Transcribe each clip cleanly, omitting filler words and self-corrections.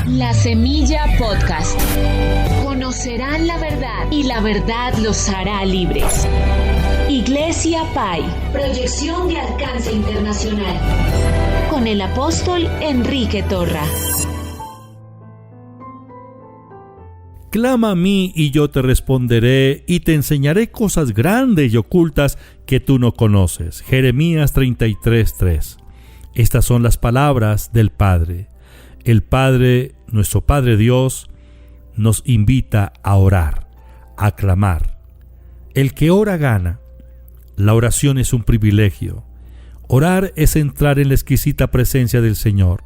La Semilla Podcast. Conocerán la verdad y la verdad los hará libres. Iglesia Pai. Proyección de alcance internacional. Con el apóstol Enrique Torra. Clama a mí y yo te responderé y te enseñaré cosas grandes y ocultas que tú no conoces. Jeremías 33:3. Estas son las palabras del Padre. El Padre, nuestro Padre Dios, nos invita a orar, a clamar. El que ora gana. La oración es un privilegio. Orar es entrar en la exquisita presencia del Señor,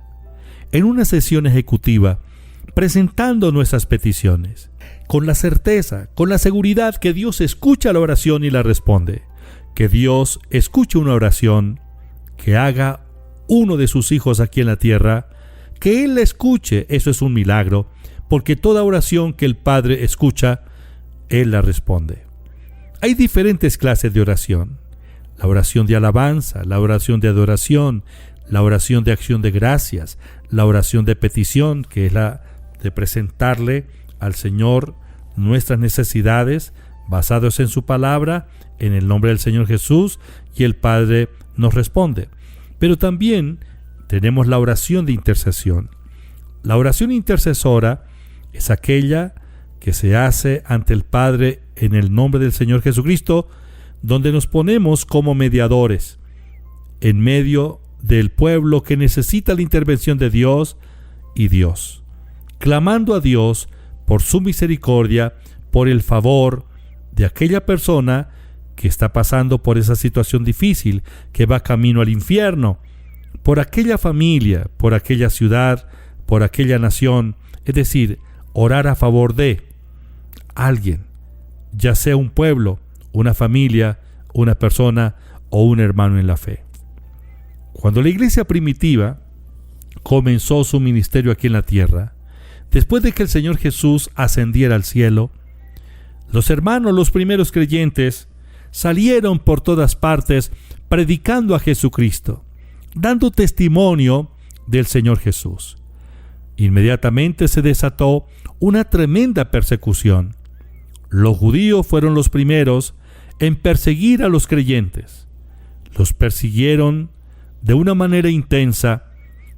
en una sesión ejecutiva, presentando nuestras peticiones, con la certeza, con la seguridad que Dios escucha la oración y la responde. Que Dios escuche una oración, que haga uno de sus hijos aquí en la tierra, que Él la escuche, eso es un milagro, porque toda oración que el Padre escucha, Él la responde. Hay diferentes clases de oración: la oración de alabanza, la oración de adoración, la oración de acción de gracias, la oración de petición, que es la de presentarle al Señor nuestras necesidades basados en su palabra, en el nombre del Señor Jesús, y el Padre nos responde. Pero también tenemos la oración de intercesión. La oración intercesora es aquella que se hace ante el Padre en el nombre del Señor Jesucristo, donde nos ponemos como mediadores en medio del pueblo que necesita la intervención de Dios y Dios, clamando a Dios por su misericordia, por el favor de aquella persona que está pasando por esa situación difícil, que va camino al infierno, por aquella familia, por aquella ciudad, por aquella nación. Es decir, orar a favor de alguien, ya sea un pueblo, una familia, una persona o un hermano en la fe. Cuando la iglesia primitiva comenzó su ministerio aquí en la tierra, después de que el Señor Jesús ascendiera al cielo, los hermanos, los primeros creyentes, salieron por todas partes predicando a Jesucristo, dando testimonio del Señor Jesús. Inmediatamente se desató una tremenda persecución. Los judíos fueron los primeros en perseguir a los creyentes. Los persiguieron de una manera intensa,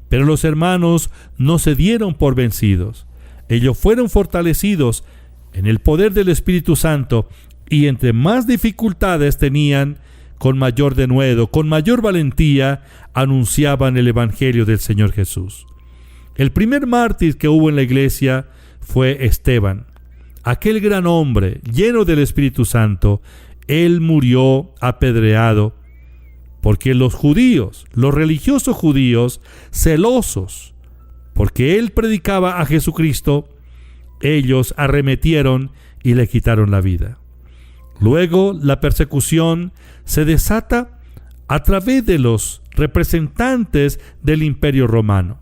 pero los hermanos no se dieron por vencidos. Ellos fueron fortalecidos en el poder del Espíritu Santo, y entre más dificultades tenían, con mayor denuedo, con mayor valentía, anunciaban el Evangelio del Señor Jesús. El primer mártir que hubo en la iglesia fue Esteban, aquel gran hombre lleno del Espíritu Santo. Él murió apedreado porque los judíos, los religiosos judíos, celosos porque él predicaba a Jesucristo, ellos arremetieron y le quitaron la vida. Luego la persecución se desata a través de los representantes del Imperio Romano.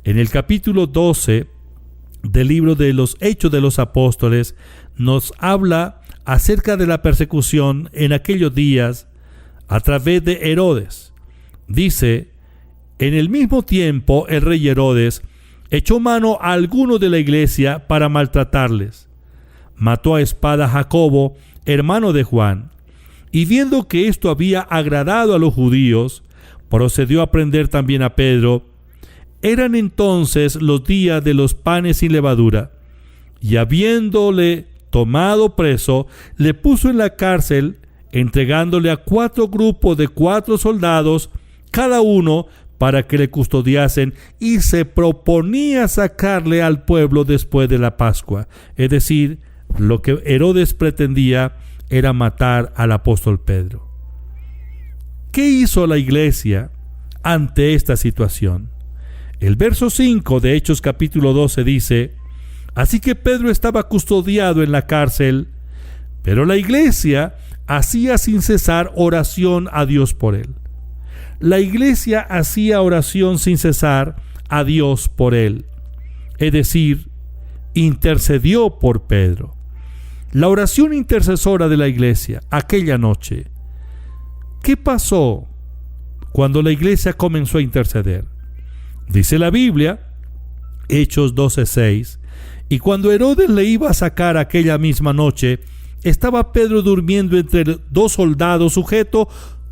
En el capítulo 12 del libro de los Hechos de los Apóstoles nos habla acerca de la persecución en aquellos días a través de Herodes. Dice: en el mismo tiempo el rey Herodes echó mano a algunos de la iglesia para maltratarles. Mató a espada a Jacobo, hermano de Juan, y viendo que esto había agradado a los judíos, procedió a prender también a Pedro. Eran entonces los días de los panes sin levadura, y habiéndole tomado preso, le puso en la cárcel, entregándole a 4 grupos de 4 soldados, cada uno, para que le custodiasen, y se proponía sacarle al pueblo después de la Pascua. Es decir, lo que Herodes pretendía era matar al apóstol Pedro. ¿Qué hizo la iglesia ante esta situación? El verso 5 de Hechos capítulo 12 dice: así que Pedro estaba custodiado en la cárcel, pero la iglesia hacía sin cesar oración a Dios por él. La iglesia hacía oración sin cesar a Dios por él. Es decir, intercedió por Pedro. La oración intercesora de la iglesia aquella noche. ¿Qué pasó cuando la iglesia comenzó a interceder? Dice la Biblia Hechos 12:6. Y cuando Herodes le iba a sacar aquella misma noche, estaba Pedro durmiendo entre dos soldados sujeto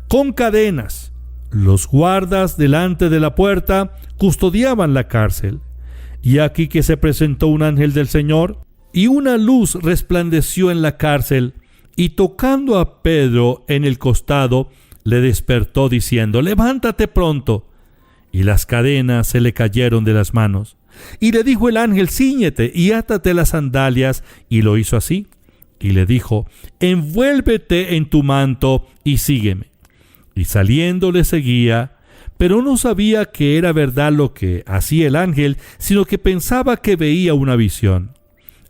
con cadenas. Los guardas delante de la puerta custodiaban la cárcel. Y aquí que se presentó un ángel del Señor, y una luz resplandeció en la cárcel, y tocando a Pedro en el costado, le despertó diciendo: «Levántate pronto». Y las cadenas se le cayeron de las manos. Y le dijo el ángel: «Cíñete y átate las sandalias». Y lo hizo así. Y le dijo: «Envuélvete en tu manto y sígueme». Y saliendo le seguía, pero no sabía que era verdad lo que hacía el ángel, sino que pensaba que veía una visión.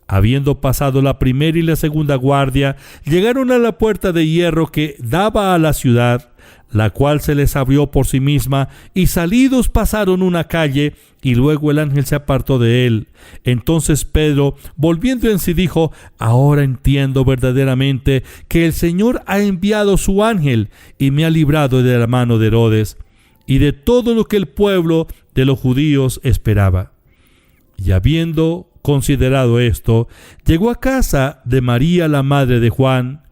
Habiendo pasado la primera y la segunda guardia, llegaron a la puerta de hierro que daba a la ciudad, la cual se les abrió por sí misma, y salidos pasaron una calle, y luego el ángel se apartó de él. Entonces Pedro, volviendo en sí, dijo: «Ahora entiendo verdaderamente que el Señor ha enviado su ángel, y me ha librado de la mano de Herodes, y de todo lo que el pueblo de los judíos esperaba». Y habiendo considerado esto, llegó a casa de María, la madre de Juan,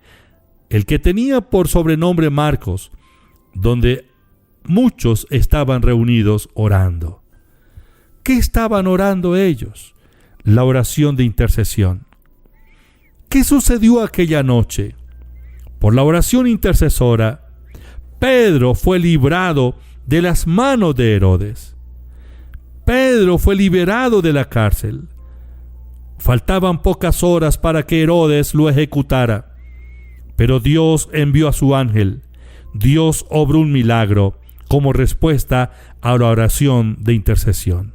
el que tenía por sobrenombre Marcos, donde muchos estaban reunidos orando. ¿Qué estaban orando ellos? La oración de intercesión. ¿Qué sucedió aquella noche? Por la oración intercesora, Pedro fue librado de las manos de Herodes. Pedro fue liberado de la cárcel. Faltaban pocas horas para que Herodes lo ejecutara, pero Dios envió a su ángel. Dios obró un milagro como respuesta a la oración de intercesión.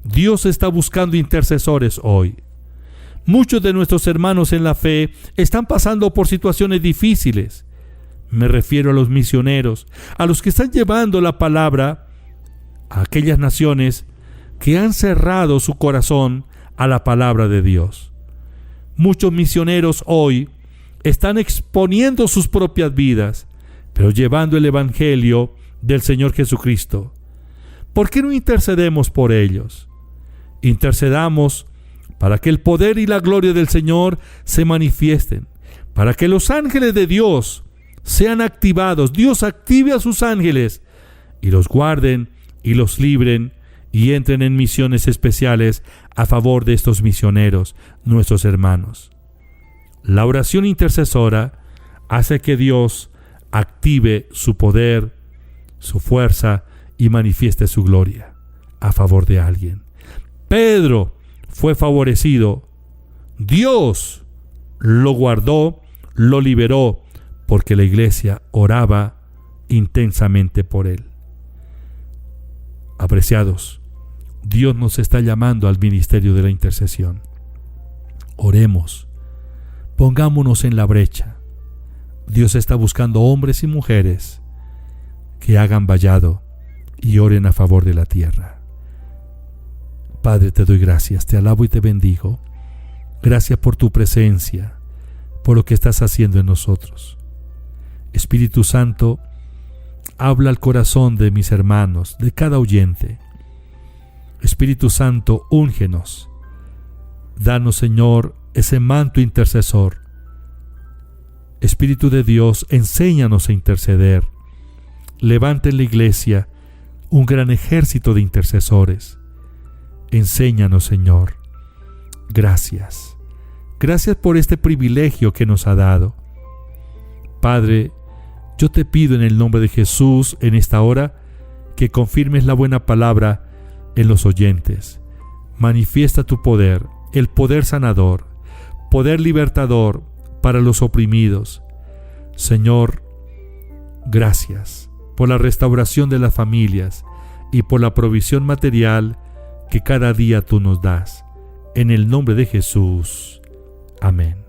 Dios está buscando intercesores hoy. Muchos de nuestros hermanos en la fe están pasando por situaciones difíciles. Me refiero a los misioneros, a los que están llevando la palabra a aquellas naciones que han cerrado su corazón a la palabra de Dios. Muchos misioneros hoy están exponiendo sus propias vidas, pero llevando el evangelio del Señor Jesucristo. ¿Por qué no intercedemos por ellos? Intercedamos para que el poder y la gloria del Señor se manifiesten, para que los ángeles de Dios sean activados. Dios active a sus ángeles y los guarden y los libren y entren en misiones especiales a favor de estos misioneros, nuestros hermanos. La oración intercesora hace que Dios active su poder, su fuerza y manifieste su gloria a favor de alguien. Pedro fue favorecido. Dios lo guardó, lo liberó, porque la iglesia oraba intensamente por él. Apreciados, Dios nos está llamando al ministerio de la intercesión. Oremos, pongámonos en la brecha. Dios está buscando hombres y mujeres que hagan vallado y oren a favor de la tierra. Padre, te doy gracias, te alabo y te bendigo. Gracias por tu presencia, por lo que estás haciendo en nosotros. Espíritu Santo, habla al corazón de mis hermanos, de cada oyente. Espíritu Santo, úngenos. Danos, Señor, ese manto intercesor. Espíritu de Dios, enséñanos a interceder. Levanta en la iglesia un gran ejército de intercesores. Enséñanos, Señor. Gracias. Gracias por este privilegio que nos ha dado. Padre, yo te pido en el nombre de Jesús en esta hora que confirmes la buena palabra en los oyentes. Manifiesta tu poder, el poder sanador, poder libertador para los oprimidos. Señor, gracias por la restauración de las familias y por la provisión material que cada día tú nos das. En el nombre de Jesús. Amén.